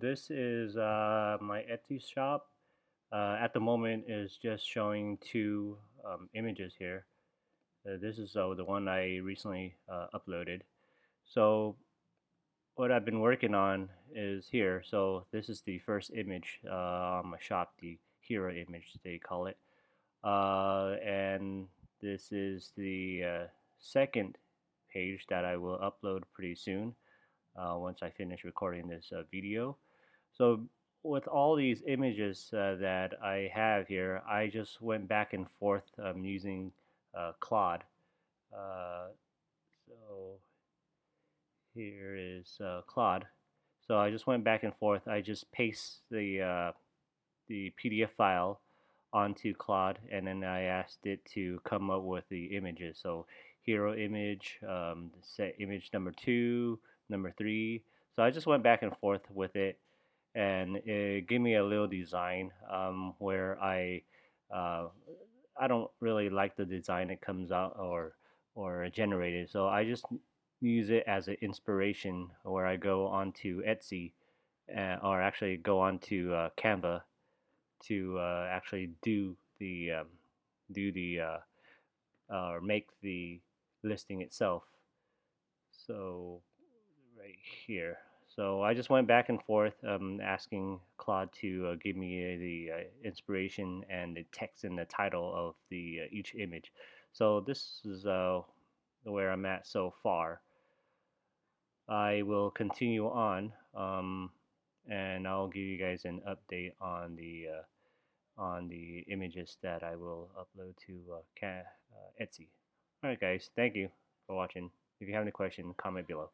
This is my Etsy shop. At the moment is just showing two images here. This is the one I recently uploaded. So what I've been working on is here. So this is the first image on my shop, the hero image they call it. And this is the second page that I will upload pretty soon once I finish recording this video. So with all these images that I have here, I just went back and forth using Claude. Uh, so here is Claude. So I just went back and forth. I just paste the PDF file onto Claude, and then I asked it to come up with the images. So hero image, set image number 2, number 3. So I just went back and forth with it, and it gave me a little design where uh, I don't really like the design that comes out or generated. So I just use it as an inspiration where I go onto Etsy or actually go onto Canva to actually do the or make the listing itself. So right here. So I just went back and forth asking Claude to give me the inspiration and the text and the title of the each image. So this is where I'm at so far. I will continue on, and I'll give you guys an update on the images that I will upload to Etsy. Alright guys, thank you for watching. If you have any questions, comment below.